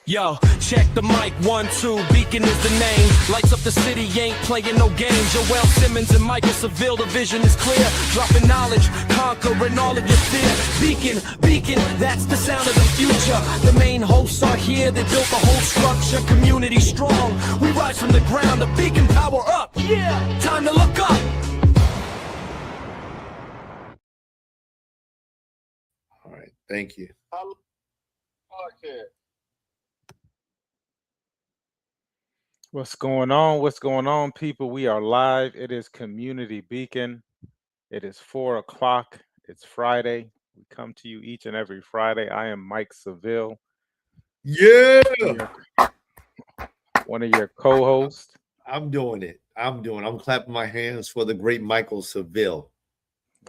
Yo, check the mic, 1, 2, Beacon is the name. Lights up the city, ain't playing no games. Joel Simmons and Michael Seville, the vision is clear. Dropping knowledge, conquering all of your fear. Beacon, that's the sound of the future. The main hosts are here, they built the whole structure. Community strong, we rise from the ground. The Beacon power up, yeah, time to look up. All right, thank you. What's going on? What's going on, people? We are live. It is Community Beacon. It is 4 o'clock. It's Friday. We come to you each and every Friday. I am Mike Seville. Yeah. One of your co-hosts. I'm doing it. I'm clapping my hands for the great Michael Seville.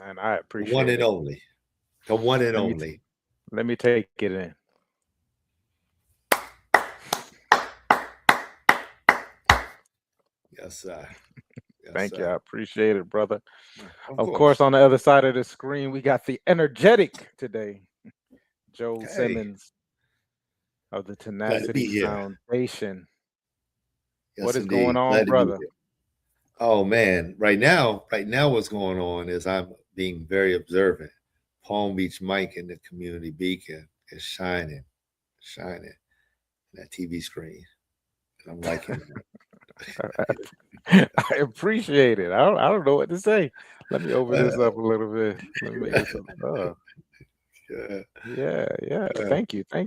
And I appreciate the one it. And only. The one and only. Let me take it in. Yes, sir. Thank you. I appreciate it, brother. Of course, on the other side of the screen, we got the energetic today, Joe Simmons of the Tenacity Foundation. Yes, what is going on, brother? Oh man, right now, what's going on is I'm being very observant. Palm Beach Mike in the Community Beacon is shining in that TV screen, and I'm liking it. I appreciate it. I don't know what to say. Let me open this up a little bit. Let me make this up. Yeah. Thank you. I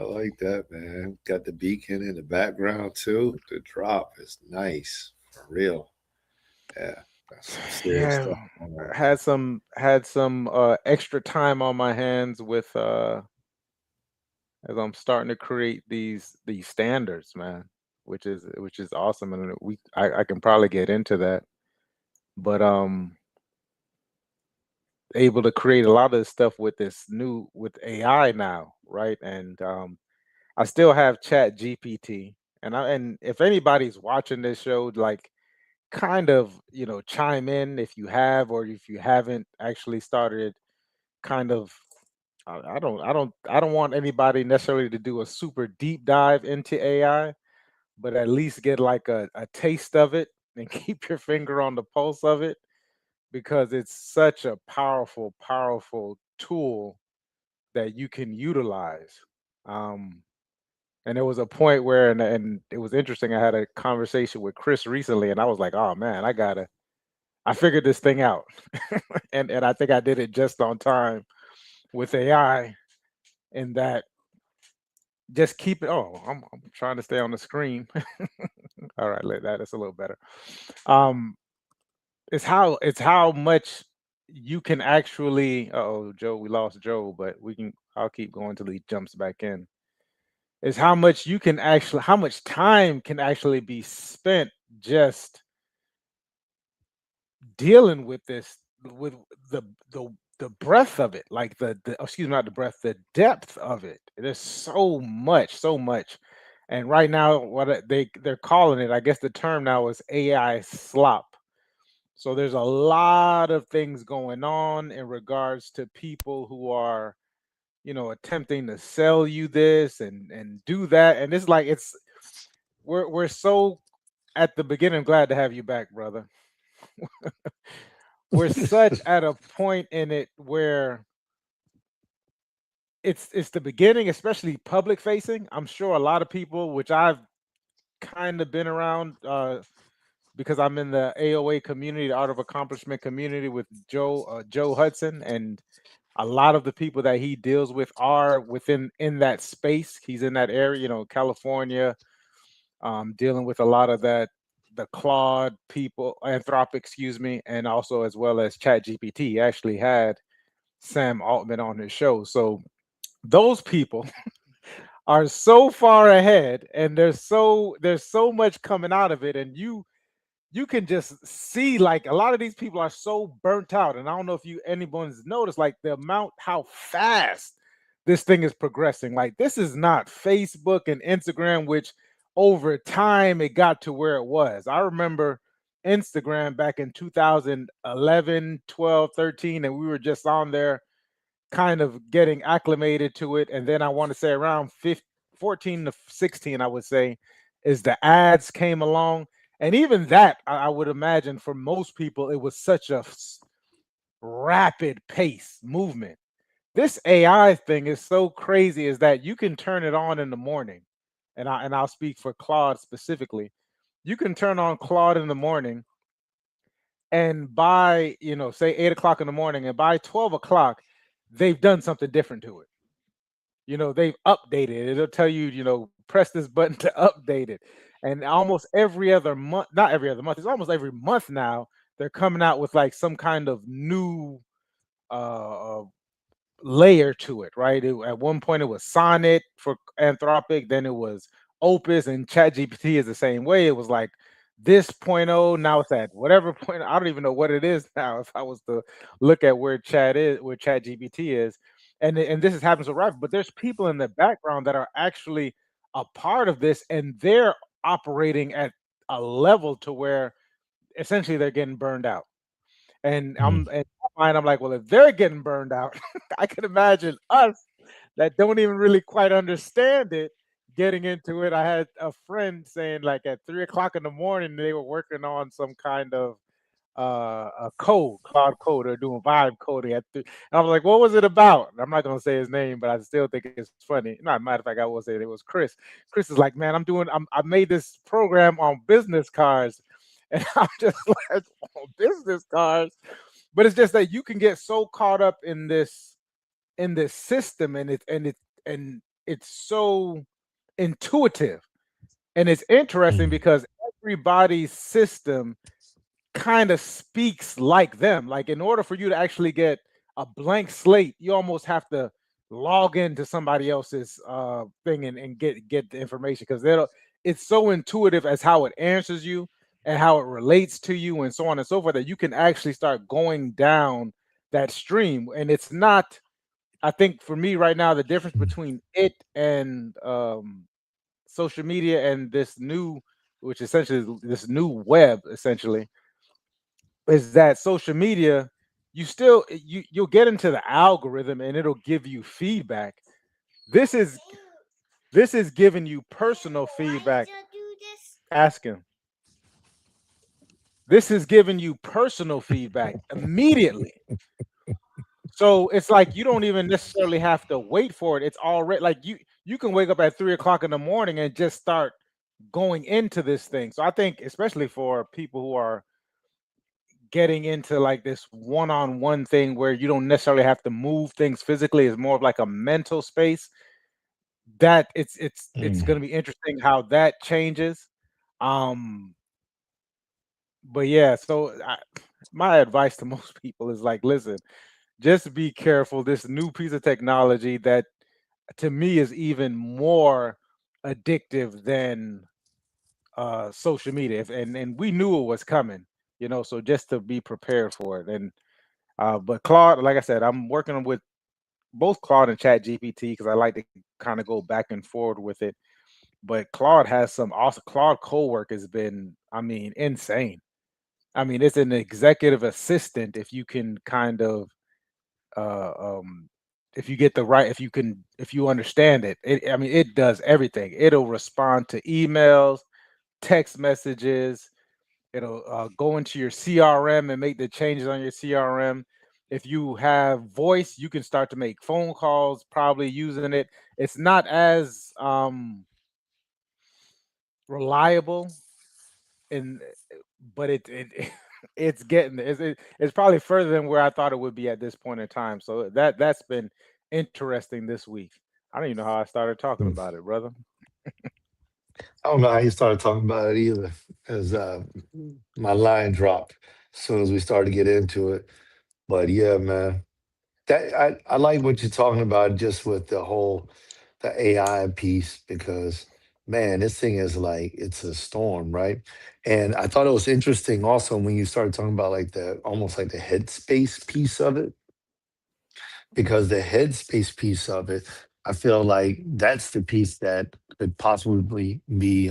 like that, man. Got the beacon in the background too. The drop is nice for real. Yeah. Had some extra time on my hands with as I'm starting to create these standards, man, which is awesome, and I can probably get into that, but able to create a lot of stuff with AI now, right? And I still have Chat GPT, and if anybody's watching this show, like, kind of, chime in if you have, or if you haven't actually started kind of, I don't want anybody necessarily to do a super deep dive into AI, but at least get like a taste of it and keep your finger on the pulse of it, because it's such a powerful tool that you can utilize. And there was a point where, and it was interesting, I had a conversation with Chris recently, and I was like, oh man, I figured this thing out. and I think I did it just on time with AI, in that just keep it. Oh, I'm trying to stay on the screen. All right, that's a little better. It's how much you can actually. Oh, Joe, we lost Joe, but I'll keep going till he jumps back in. Is how much time can actually be spent just dealing with this, with the breadth of it, like not the breadth, the depth of it. There's so much. And right now, what they're calling it, I guess the term now is AI slop. So there's a lot of things going on in regards to people who are, attempting to sell you this and do that. And it's like, we're so at the beginning. I'm glad to have you back, brother. We're such at a point in it where it's the beginning, especially public facing. I'm sure a lot of people, which I've kind of been around, because I'm in the AOA community, the Art of Accomplishment community, with Joe Hudson, and a lot of the people that he deals with are in that space. He's in that area, California, dealing with a lot of that, the Claude people, Anthropic, excuse me, and also as well as Chat GPT. He actually had Sam Altman on his show. So those people are so far ahead, and there's so much coming out of it, and you can just see, like, a lot of these people are so burnt out. And I don't know if anyone's noticed, like, the amount, how fast this thing is progressing. Like, this is not Facebook and Instagram, which over time it got to where it was. I remember Instagram back in 2011, 12, 13, and we were just on there kind of getting acclimated to it. And then I want to say around 14 to 16, I would say, is the ads came along. And even that, I would imagine for most people, it was such a rapid pace movement. This AI thing is so crazy is that you can turn it on in the morning. I'll speak for Claude specifically. You can turn on Claude in the morning, and by, say 8 o'clock in the morning, and by 12 o'clock, they've done something different to it. They've updated it. It'll tell you, press this button to update it. And almost every other month, not every other month, it's almost every month now, they're coming out with like some kind of new uh layer to it, right? At one point it was Sonnet for Anthropic, then it was Opus, and ChatGPT is the same way. It was like this point oh, now it's at whatever point. I don't even know what it is now. If I was to look at where ChatGPT is, and this is happens so right, but there's people in the background that are actually a part of this, and they're operating at a level to where essentially they're getting burned out. And Mm. in my mind, I'm like, well, if they're getting burned out, I can imagine us that don't even really quite understand it getting into it. I had a friend saying like at 3 o'clock in the morning they were working on some kind of a code, cloud code, or doing vibe coding at and I was like, what was it about? And I'm not gonna say his name, but I still think it's funny. Not matter of fact, I will say it was Chris. Chris is like, man, I made this program on business cards. And I'm just like, on business cards. But it's just that you can get so caught up in this system, and it's so intuitive. And it's interesting Mm. because everybody's system kind of speaks like them. Like in order for you to actually get a blank slate, you almost have to log into somebody else's thing and get the information, because it's so intuitive as how it answers you and how it relates to you and so on and so forth, that you can actually start going down that stream. And it's not, I think for me right now, the difference Mm. between it and social media and this new, which essentially is this new web essentially, is that social media, you'll get into the algorithm and it'll give you feedback. This is giving you personal feedback. Ask him. This is giving you personal feedback immediately. So it's like you don't even necessarily have to wait for it. It's already like you can wake up at 3 o'clock in the morning and just start going into this thing. So I think especially for people who are getting into like this one-on-one thing where you don't necessarily have to move things physically, is more of like a mental space, that it's Mm. going to be interesting how that changes. um but yeah, so my advice to most people is like, listen, just be careful. This new piece of technology that to me is even more addictive than social media. And we knew it was coming, so just to be prepared for it. And but Claude, like I said, I'm working with both Claude and Chat GPT because I like to kind of go back and forward with it. But Claude has some awesome. Claude Cowork has been, I mean, insane. I mean, it's an executive assistant if you can kind of uh if you get the right, if you understand it. I mean, it does everything. It'll respond to emails, text messages. It'll go into your CRM and make the changes on your CRM. If you have voice, you can start to make phone calls probably using it. It's not as reliable, and but it's getting there. It's probably further than where I thought it would be at this point in time. So that's been interesting this week. I don't even know how I started talking Mm. about it, brother. I don't know how you started talking about it either, because my line dropped as soon as we started to get into it. But yeah, man, that I like what you're talking about just with the AI piece, because man, this thing is like it's a storm, right? And I thought it was interesting also when you started talking about like the almost like the headspace piece of it, because the headspace piece of it, I feel like that's the piece that could possibly be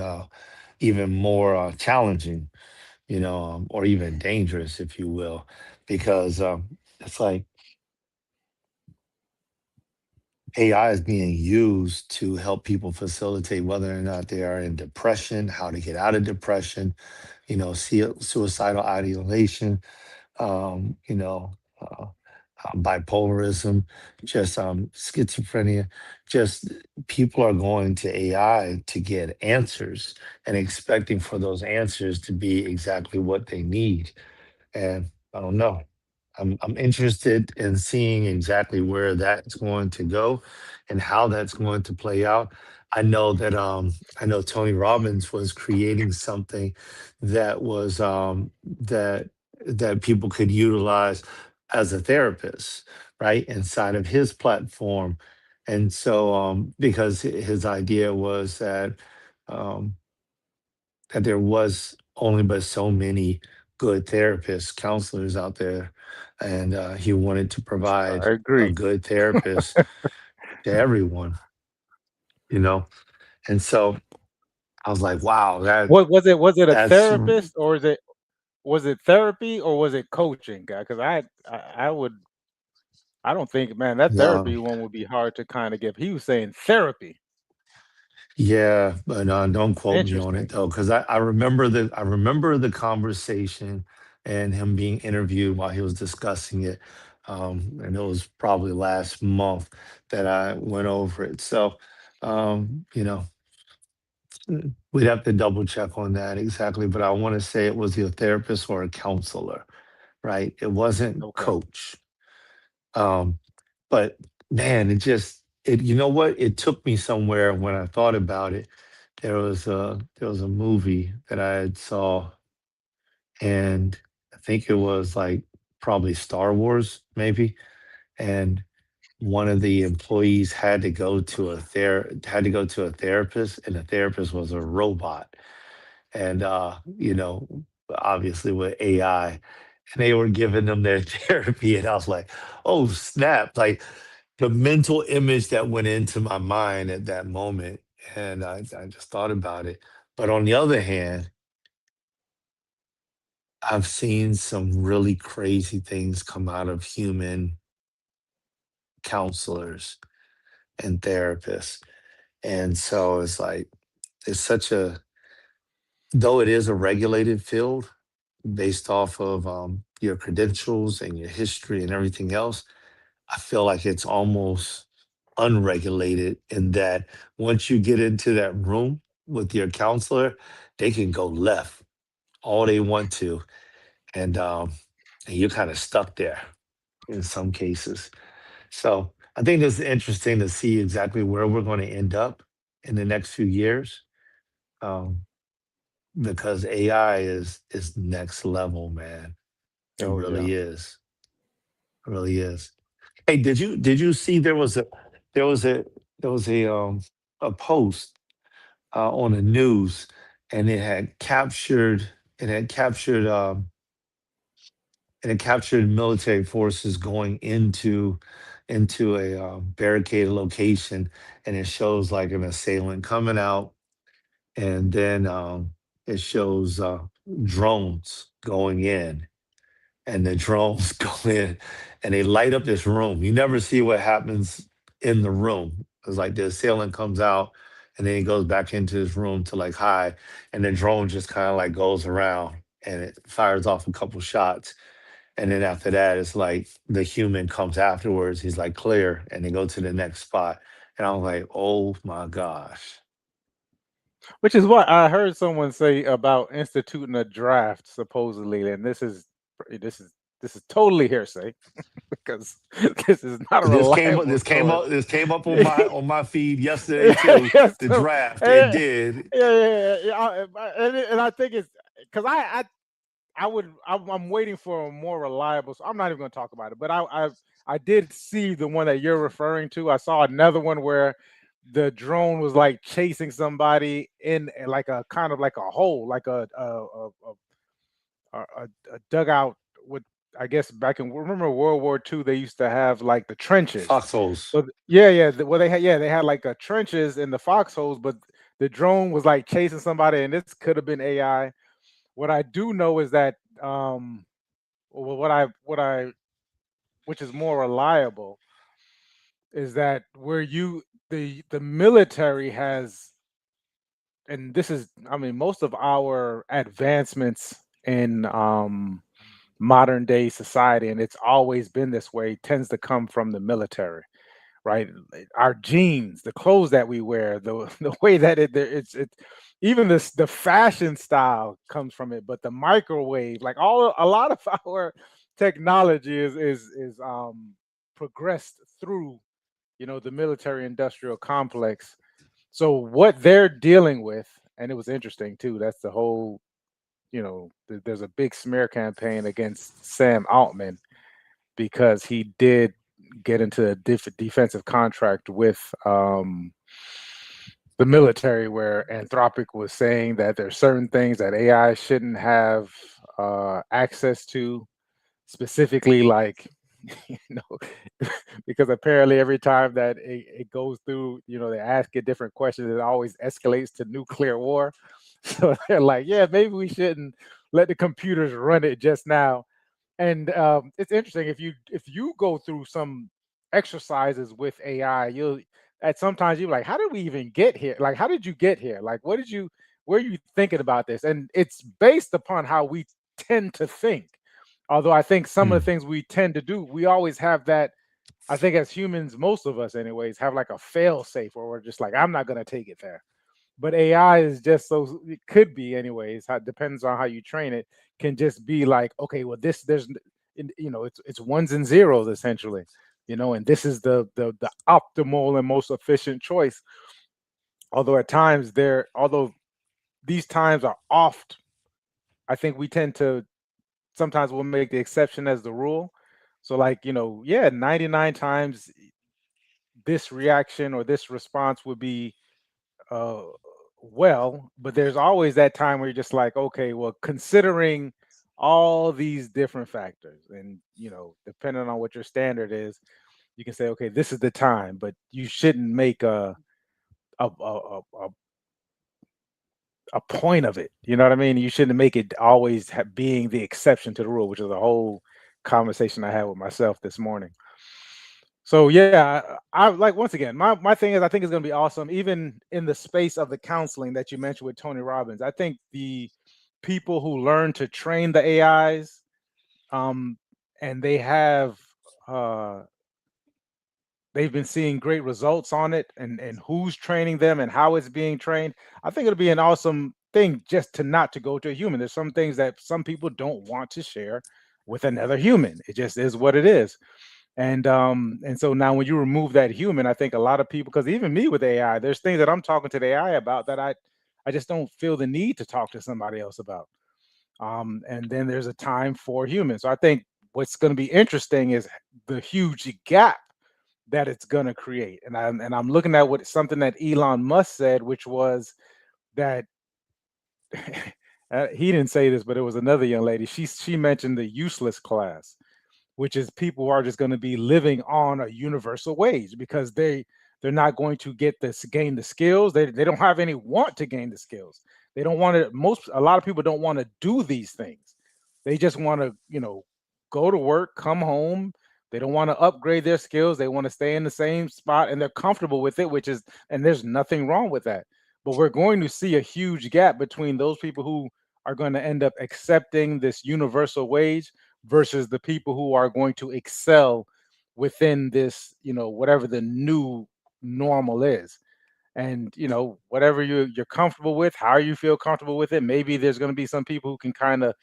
even more challenging, or even dangerous, if you will, because it's like AI is being used to help people facilitate whether or not they are in depression, how to get out of depression, suicidal ideation, you know, bipolarism, just schizophrenia. Just people are going to AI to get answers and expecting for those answers to be exactly what they need. And I don't know. I'm interested in seeing exactly where that's going to go and how that's going to play out. I know Tony Robbins was creating something that was that people could utilize as a therapist, right? Inside of his platform. And so because his idea was um that there was only but so many good therapists, counselors out there, and he wanted to provide I a agree. good therapist to everyone, you know. And so I was like, wow, What was it? Was it a that's therapist, or was it therapy, or was it coaching, guy? Because I would, I don't think, man, that no, therapy one would be hard to kind of give. He was saying therapy. yeah, but don't quote me on it Interesting. though, because I remember the conversation and him being interviewed while he was discussing it, and it was probably last month that I went over it. So, you know, we'd have to double check on that exactly, but I want to say it was your therapist or a counselor, right? It wasn't Okay. coach. Um, but man, you know what? It took me somewhere when I thought about it. There was a movie that I had saw, and I think it was like probably Star Wars, maybe. And one of the employees had to go to a therapist, and the therapist was a robot. And obviously with AI, and they were giving them their therapy, and I was like, "Oh snap!" Like the mental image that went into my mind at that moment, and I just thought about it. But on the other hand, I've seen some really crazy things come out of human counselors and therapists, and so it's like it's such a though it is a regulated field based off of your credentials and your history and everything else, I feel like it's almost unregulated in that once you get into that room with your counselor, they can go left all they want to, and you're kind of stuck there in some cases. So I think it's interesting to see exactly where we're going to end up in the next few years, um, because AI is next level, man. It Oh yeah. really is. It really is. Hey, did you see there was a there was a post on the news, and it had captured military forces going into a barricaded location, and it shows like an assailant coming out, and then it shows drones going in, and the drones go in and they light up this room. You never see what happens in the room. It's like the assailant comes out and then he goes back into his room to like hide, and the drone just kind of like goes around and it fires off a couple shots. And then after that, it's like the human comes afterwards. He's like clear, and they go to the next spot. And I'm like, oh my gosh. Which is what I heard someone say about instituting a draft, supposedly, and this is this is totally hearsay because this is not a reliable source. This came up on my feed yesterday too. Yeah, The so, draft. It yeah, did. yeah. And I think it's because I'm waiting for a more reliable. So I'm not even going to talk about it. But I did see the one that you're referring to. I saw another one where the drone was like chasing somebody in like a kind of like a hole, like a dugout with. I guess back in remember World War II, they used to have like the trenches. Foxholes. So well they had like a trenches in the foxholes, but the drone was like chasing somebody, and this could have been AI. What I do know is that well, what I which is more reliable is that where the military has, and this is, I mean, most of our advancements in modern day society, and it's always been this way, tends to come from the military, right? Our jeans, the clothes that we wear, the the way that it's even this the fashion style comes from it, but the microwave, like all a lot of our technology is progressed through, the military industrial complex. So what they're dealing with, and it was interesting too, that's the whole, there's a big smear campaign against Sam Altman because he did get into a defensive contract with the military, where Anthropic was saying that there's certain things that AI shouldn't have access to, specifically like, you know, because apparently every time that it goes through, they ask it different questions, it always escalates to nuclear war. So they're like, yeah, maybe we shouldn't let the computers run it just now. And it's interesting, if you go through some exercises with AI, you'll at sometimes you're like, how did we even get here? Like, how did you get here? Like, where are you thinking about this? And it's based upon how we tend to think. Although I think some of Mm. the things we tend to do, we always have that. I think as humans, most of us, anyways, have like a fail safe where we're just like, I'm not gonna take it there. But AI is just so, it could be anyways. How depends on how you train it. Can just be like, okay, well, it's ones and zeros essentially, and this is the optimal and most efficient choice. Although these times are oft, I think we tend to sometimes we'll make the exception as the rule. So like, yeah, 99 times this reaction or this response would be uh well, but there's always that time where you're just like, okay, well, considering all these different factors, and depending on what your standard is, you can say, okay, this is the time, but you shouldn't make a point of it. You know what I mean? You shouldn't make it always being the exception to the rule, which is a whole conversation I had with myself this morning. So yeah, I like, once again, my thing is, I think it's going to be awesome, even in the space of the counseling that you mentioned with Tony Robbins. I think the people who learn to train the AIs, um, and uh, they've been seeing great results on it, and who's training them and how it's being trained. I think it'll be an awesome thing just to not to go to a human. There's some things that some people don't want to share with another human. It just is what it is. And so now when you remove that human, I think a lot of people, because even me with AI, there's things that I'm talking to the AI about that I just don't feel the need to talk to somebody else about. And then there's a time for humans. So I think what's going to be interesting is the huge gap that it's going to create. And I'm looking at what something that Elon Musk said, which was that he didn't say this, but it was another young lady. She mentioned the useless class, which is people who are just going to be living on a universal wage because they're not going to gain the skills. They don't have any want to gain the skills. They don't want to. A lot of people don't want to do these things. They just want to, go to work, come home. They don't want to upgrade their skills. They want to stay in the same spot, and they're comfortable with it, and there's nothing wrong with that. But we're going to see a huge gap between those people who are going to end up accepting this universal wage versus the people who are going to excel within this, whatever the new normal is. And whatever you're comfortable with, how you feel comfortable with it. Maybe there's going to be some people who can kind of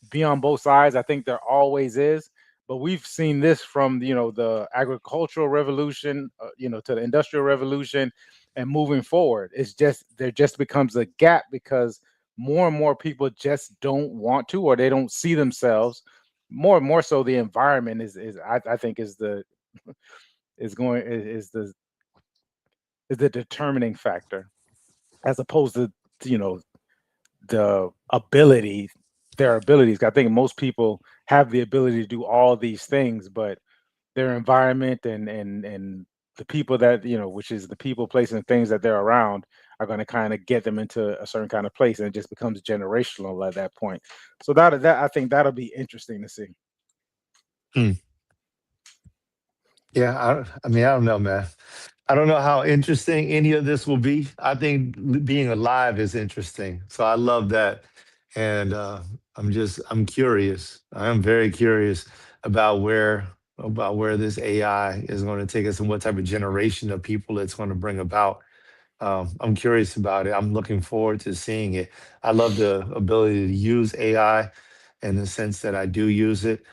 be on both sides. I think there always is. But we've seen this from the agricultural revolution, to the industrial revolution, and moving forward. It's just there just becomes a gap because more and more people just don't want to, or they don't see themselves. More and more so, the environment I think is the is going is the determining factor, as opposed to the ability, their abilities. I think most people have the ability to do all these things, but their environment and the people that which is the people, place, and things that they're around, are going to kind of get them into a certain kind of place, and it just becomes generational at that point. So that I think that'll be interesting to see. Mm. Yeah, I mean, I don't know, man. I don't know how interesting any of this will be. I think being alive is interesting. So I love that. And I'm curious. I am very curious about where this AI is going to take us and what type of generation of people it's going to bring about. I'm curious about it. I'm looking forward to seeing it. I love the ability to use AI in the sense that I do use it.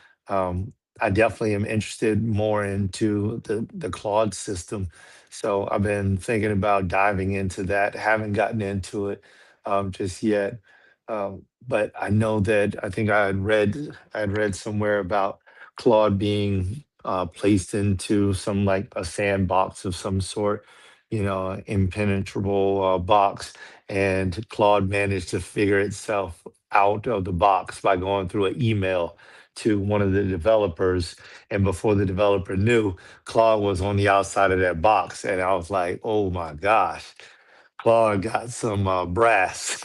I definitely am interested more into the Claude system. So I've been thinking about diving into that. Haven't gotten into it just yet. But I know that I think I had read somewhere about Claude being placed into some like a sandbox of some sort, impenetrable box. And Claude managed to figure itself out of the box by going through an email to one of the developers. And before the developer knew, Claude was on the outside of that box. And I was like, oh my gosh, Claude got some brass.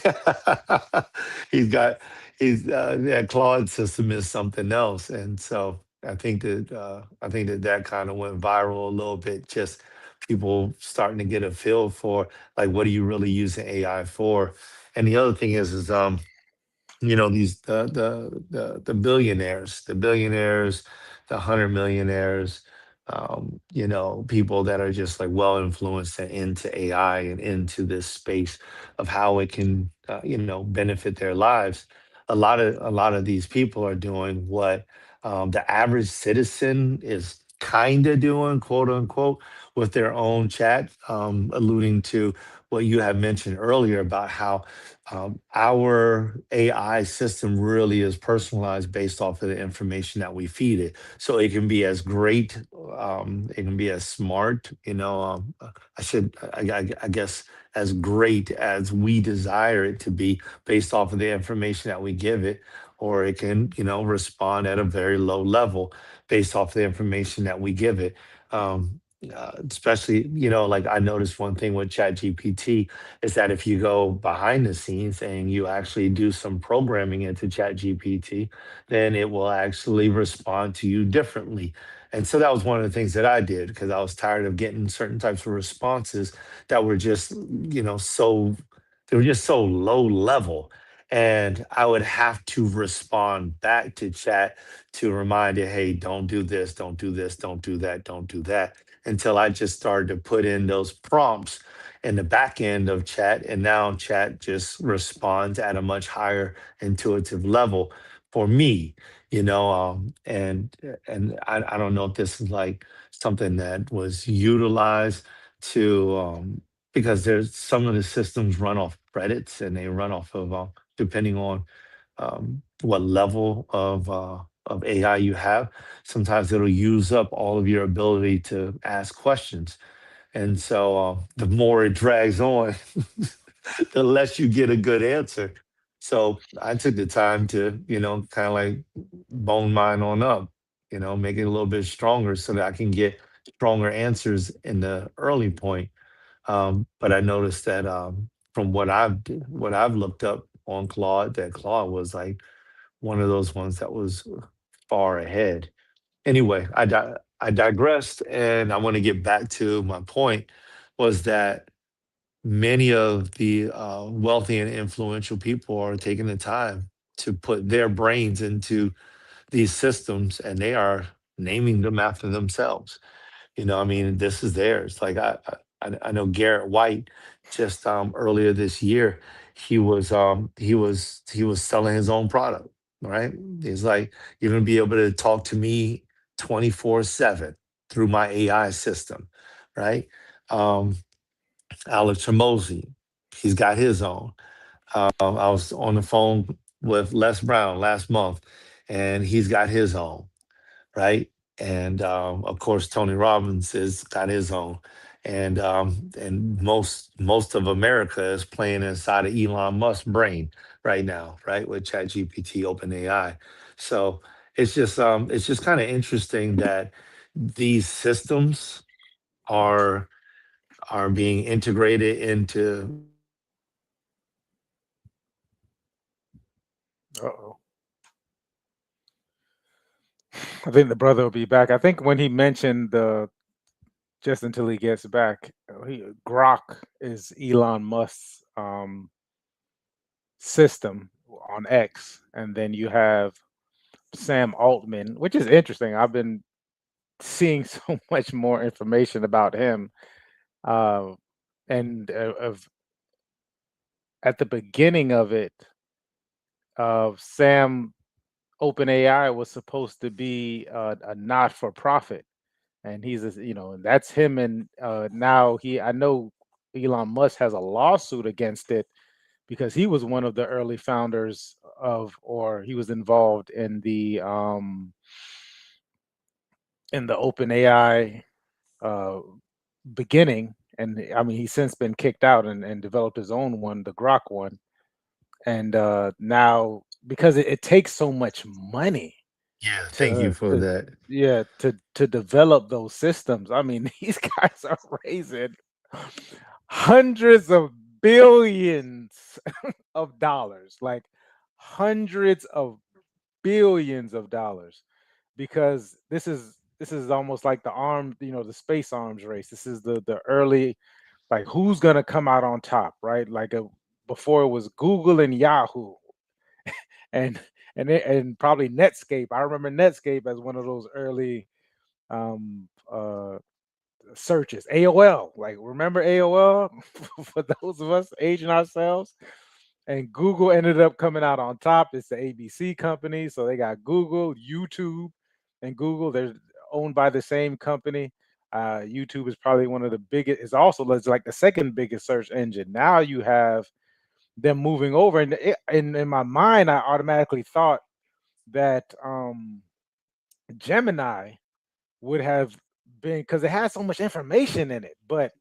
he's got that Claude system is something else, and so I think that kind of went viral a little bit. Just people starting to get a feel for like what are you really using AI for, and the other thing is these the billionaires, the 100 millionaires, people that are just like well influenced and into AI and into this space of how it can benefit their lives. A lot of these people are doing what the average citizen is kind of doing, quote unquote, with their own chat, alluding to what you had mentioned earlier about how our AI system really is personalized based off of the information that we feed it. So it can be as great, it can be as smart, I guess, as great as we desire it to be based off of the information that we give it, or it can, respond at a very low level based off the information that we give it. Especially, like I noticed one thing with ChatGPT is that if you go behind the scenes and you actually do some programming into ChatGPT, then it will actually respond to you differently. And so that was one of the things that I did because I was tired of getting certain types of responses that were just, so they were just so low level. And I would have to respond back to chat to remind it, hey, don't do this, don't do this, don't do that, don't do that, until I just started to put in those prompts in the back end of chat. And now chat just responds at a much higher intuitive level for me, and I don't know if this is like something that was utilized to because there's some of the systems run off credits and they run off of depending on what level of AI you have. Sometimes it'll use up all of your ability to ask questions. And so the more it drags on, the less you get a good answer. So I took the time to, kind of like bone mine on up, make it a little bit stronger so that I can get stronger answers in the early point. But I noticed that from what I've looked up on Claude, that Claude was like one of those ones that was far ahead. Anyway, I digressed, and I want to get back to my point was that many of the wealthy and influential people are taking the time to put their brains into these systems, and they are naming them after themselves. I mean, this is theirs. Like I know Garrett White just earlier this year, he was selling his own product, right? He's like, you're gonna be able to talk to me 24/7 through my AI system, right? Um, Alex Hormozy, he's got his own. I was on the phone with Les Brown last month, and he's got his own, right? And of course, Tony Robbins has got his own, and most of America is playing inside of Elon Musk's brain right now, right, with ChatGPT, OpenAI. So it's just kind of interesting that these systems are are being integrated into. Uh-oh. I think the brother will be back. I think when he mentioned the just until he gets back, Grok is Elon Musk's system on X, and then you have Sam Altman, which is interesting. I've been seeing so much more information about him, uh, and of at the beginning of it, Sam OpenAI was supposed to be a not for profit, and and that's him. And now I know Elon Musk has a lawsuit against it because he was one of the early founders or he was involved in the OpenAI uh, beginning. And I mean, he's since been kicked out and developed his own one, the Grok one. And now, because it takes so much money Yeah, thank you to for that. yeah to develop those systems. I mean, these guys are raising hundreds of billions of dollars, like hundreds of billions of dollars, because this is almost like the space arms race. This is the early, like, who's gonna come out on top, right? Before it was Google and Yahoo, and and probably Netscape. I remember Netscape as one of those early um searches. AOL, like, remember AOL? For those of us aging ourselves. And Google ended up coming out on top. It's the ABC company, so they got Google, YouTube, and Google. They're owned by the same company. YouTube is probably one of the biggest. It's like the second biggest search engine. Now you have them moving over, and in my mind, I automatically thought that Gemini would have been, because it has so much information in it. But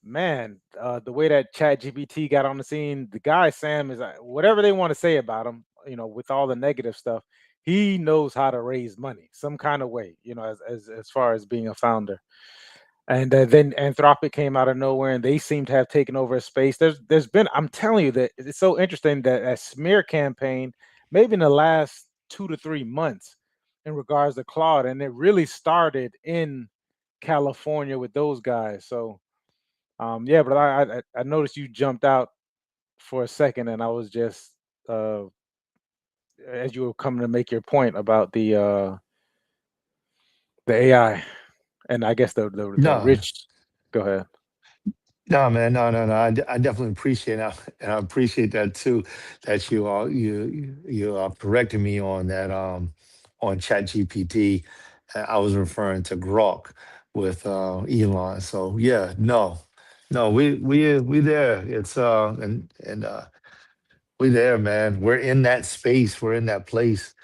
man, the way that Chat GPT got on the scene, the guy Sam is, whatever they want to say about him, with all the negative stuff, he knows how to raise money some kind of way, as far as being a founder. And then Anthropic came out of nowhere, and they seem to have taken over a space. There's been, I'm telling you, that it's so interesting that a smear campaign, maybe in the last 2 to 3 months, in regards to Claude, and it really started in California with those guys. So yeah, but I noticed you jumped out for a second, and I was just uh as you were coming to make your point about the AI, and I guess the No, rich. Go ahead. no, man, no. I definitely appreciate that, and I appreciate that too. That you corrected me on that on Chat GPT. I was referring to Grok with Elon. So yeah, no, we there. It's and we there, man. We're in that space. We're in that place.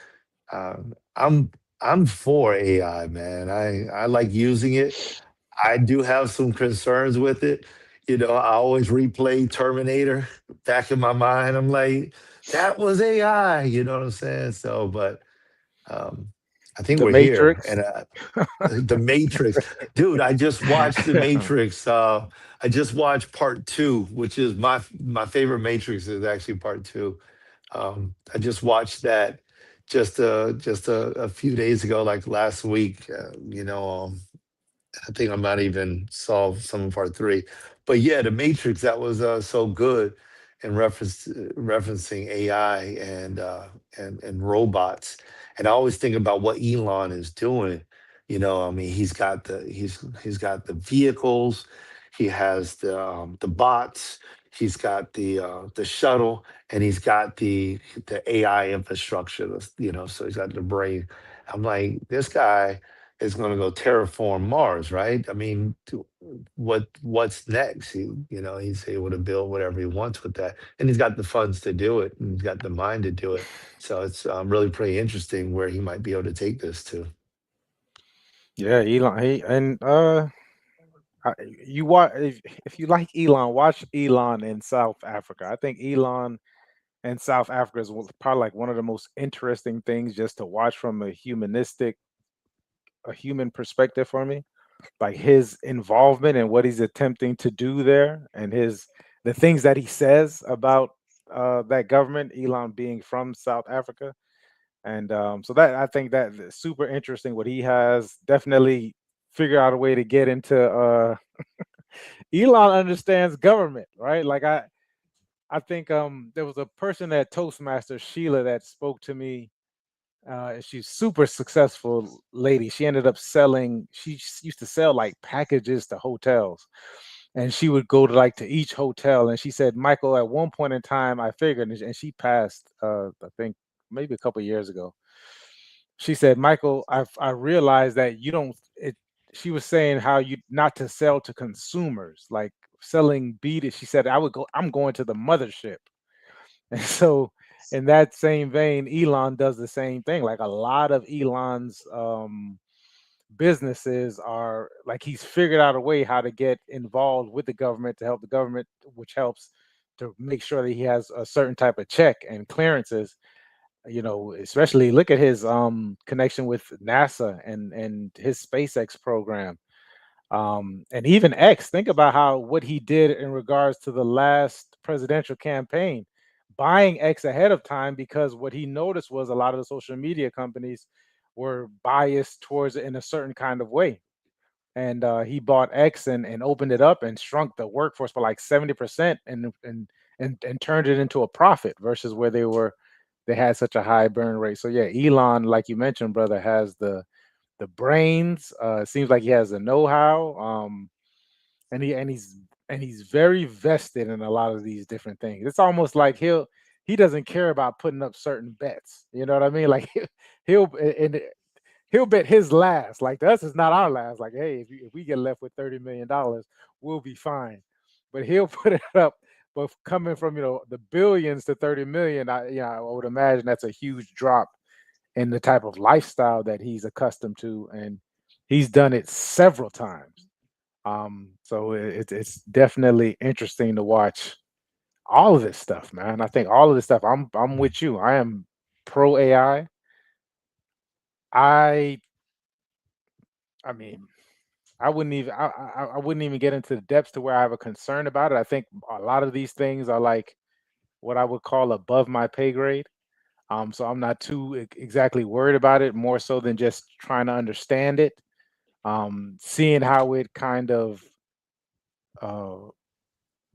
I'm for AI, man. I like using it. I do have some concerns with it. I always replay Terminator back in my mind. I'm like, that was AI. You know what I'm saying? So, but um, I think The we're here, Matrix. and the Matrix, dude. I just watched the Matrix. I just watched part two, which is my favorite Matrix. Is actually part two. I just watched that just a few days ago, like last week. I think I might even saw some of part three. But yeah, the Matrix, that was so good in referencing AI and robots. And I always think about what Elon is doing. I mean, he's got the vehicles, he has the bots, he's got the shuttle, and he's got the AI infrastructure. So he's got the brain. I'm like, this guy is going to go terraform Mars, right? I mean, what's next? He's able to build whatever he wants with that, and he's got the funds to do it, and he's got the mind to do it. So it's really pretty interesting where he might be able to take this to. Yeah, Elon. And you watch, if you like Elon, watch Elon in South Africa. I think Elon in South Africa is probably like one of the most interesting things just to watch from a human perspective for me. Like his involvement and what he's attempting to do there, and the things that he says about that government, Elon being from South Africa. And so that I think that is super interesting what he has. Definitely figure out a way to get into Elon understands government, right? Like I think there was a person at Toastmasters, Sheila, that spoke to me. She's super successful lady. She ended up selling. Used to sell like packages to hotels, and she would go to like to each hotel. And she said, Michael, at one point in time, I figured, and she passed. I think maybe a couple years ago. She said, Michael, I realized that you don't. It. She was saying how you not to sell to consumers, like selling beat. She said, I would go. I'm going to the mothership. And so, in that same vein, Elon does the same thing. Like a lot of Elon's businesses are like he's figured out a way how to get involved with the government to help the government, which helps to make sure that he has a certain type of check and clearances. Especially look at his connection with NASA and his SpaceX program. And even X, think about how what he did in regards to the last presidential campaign, buying X ahead of time, because what he noticed was a lot of the social media companies were biased towards it in a certain kind of way. And he bought X and opened it up and shrunk the workforce by like 70% and turned it into a profit versus where they had such a high burn rate. So yeah, Elon, like you mentioned, brother, has the brains. It seems like he has the know-how. And he's very vested in a lot of these different things. It's almost like he doesn't care about putting up certain bets. You know what I mean? Like he'll bet his last. Like us is not our last. Like, hey, if we get left with $30 million, we'll be fine. But he'll put it up. But coming from the billions to 30 million, I would imagine that's a huge drop in the type of lifestyle that he's accustomed to, and he's done it several times. So it's definitely interesting to watch all of this stuff, man. I think all of this stuff. I'm with you. I am pro AI. I mean, I wouldn't even get into the depths to where I have a concern about it. I think a lot of these things are like what I would call above my pay grade. So I'm not too exactly worried about it, more so than just trying to understand it. Seeing how it kind of uh,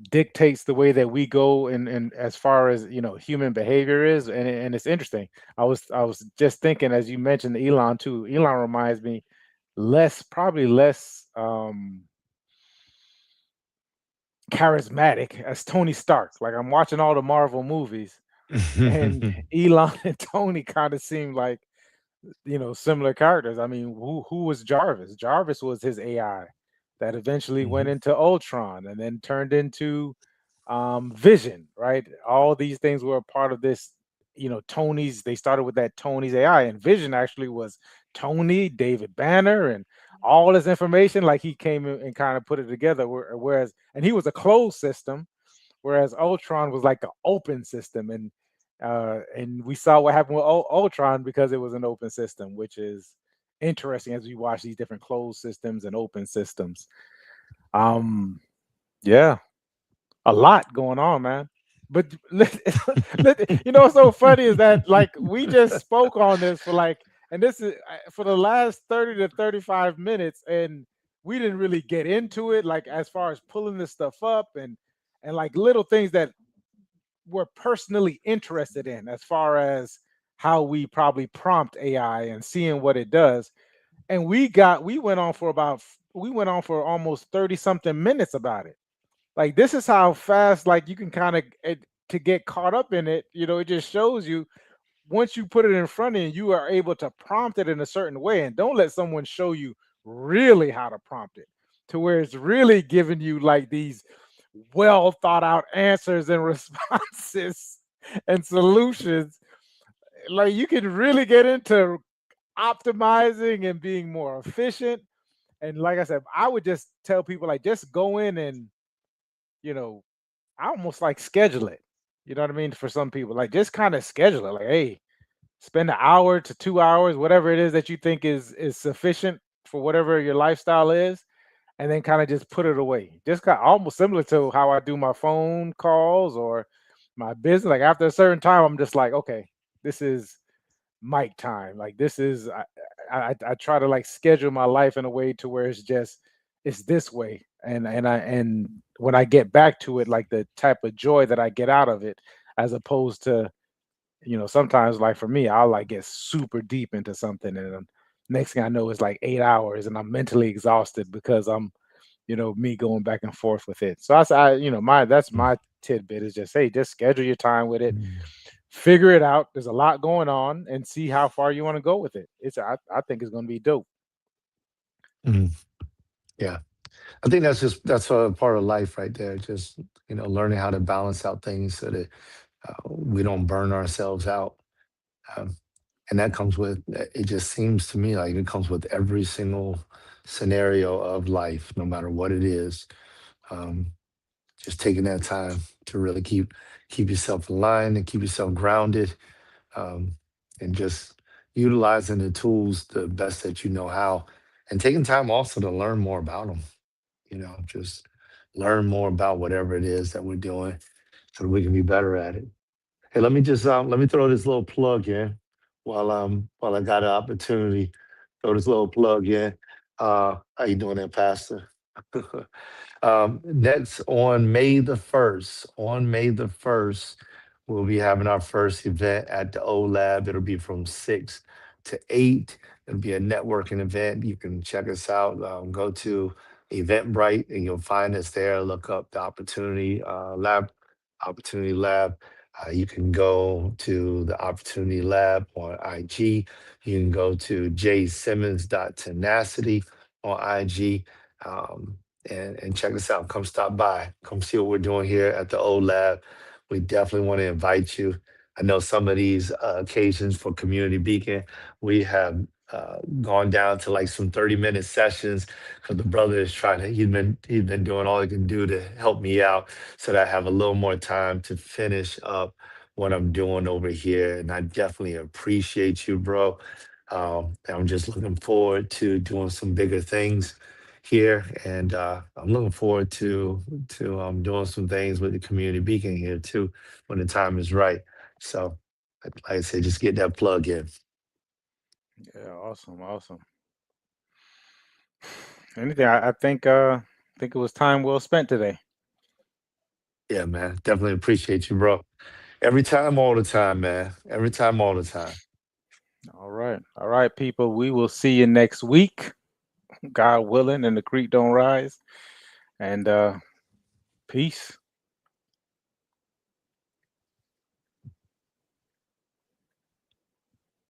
dictates the way that we go and as far as human behavior is, and it's interesting. I was just thinking, as you mentioned Elon too. Elon reminds me probably less charismatic as Tony Stark. Like I'm watching all the Marvel movies, and Elon and Tony kind of seem like similar characters. I mean, who was Jarvis? Jarvis was his AI that eventually went Mhm. into Ultron and then turned into Vision, right? All these things were a part of this. Tony's. They started with that Tony's AI, and Vision actually was Tony, David Banner, and all this information. Like he came in and kind of put it together. Whereas, and he was a closed system, whereas Ultron was like an open system, and we saw what happened with Ultron because it was an open system, which is interesting as we watch these different closed systems and open systems. Yeah, a lot going on, man. But what's so funny is that like we just spoke on this for like, and this is for the last 30 to 35 minutes, and we didn't really get into it, like as far as pulling this stuff up and like little things that we're personally interested in, as far as how we probably prompt AI and seeing what it does. And we went on for almost 30 something minutes about it. Like this is how fast like you can kind of to get caught up in it. It just shows you once you put it in front of you, you are able to prompt it in a certain way, and don't let someone show you really how to prompt it to where it's really giving you like these well thought out answers and responses and solutions. Like you can really get into optimizing and being more efficient. And like I said, I would just tell people like just go in and you know I almost like schedule it. You know what I mean? For some people, like just kind of schedule it. Like, hey, spend an hour to 2 hours, whatever it is that you think is sufficient for whatever your lifestyle is, and then kind of just put it away. Just kind of almost similar to how I do my phone calls or my business. Like after a certain time, I'm just like, okay, this is mic time. Like this is I try to like schedule my life in a way to where it's this way. And when I get back to it, like the type of joy that I get out of it, as opposed to, sometimes like for me, I'll like get super deep into something and then next thing I know it's like 8 hours and I'm mentally exhausted because I'm, me going back and forth with it. So that's Mm, my tidbit is just, hey, just schedule your time with it, mm, figure it out. There's a lot going on and see how far you want to go with it. I think it's going to be dope. mm. Yeah, I think that's a part of life right there. Just learning how to balance out things so that we don't burn ourselves out. Um, and that comes with it. Just seems to me like it comes with every single scenario of life, no matter what it is. Um, just taking that time to really keep yourself aligned and keep yourself grounded, um, and just utilizing the tools the best that you know how, and taking time also to learn more about them. Just learn more about whatever it is that we're doing so that we can be better at it. Hey, let me throw this little plug in while I got an opportunity. Throw this little plug in. How you doing there, Pastor? Next on May the 1st, we'll be having our first event at the O Lab. It'll be from 6 to 8. It'll be a networking event. You can check us out. Go to Eventbrite and you'll find us there. Look up the Opportunity Lab. You can go to the Opportunity Lab on IG. You can go to jsimmons.tenacity on IG. Um, and check us out. Come stop by. Come see what we're doing here at the O Lab. We definitely want to invite you. I know some of these occasions for Community Beacon, we have gone down to like some 30-minute sessions because the brother is trying to, he's been doing all he can do to help me out so that I have a little more time to finish up what I'm doing over here. And I definitely appreciate you, bro. I'm just looking forward to doing some bigger things here, and I'm looking forward to doing some things with the Community Beacon here too when the time is right. So, like I said, just get that plug in. Yeah, awesome, awesome. Anything, I think it was time well spent today. Yeah, man, definitely appreciate you, bro. Every time, all the time, man. Every time, all the time. All right, people. We will see you next week, God willing, and the creek don't rise. And peace.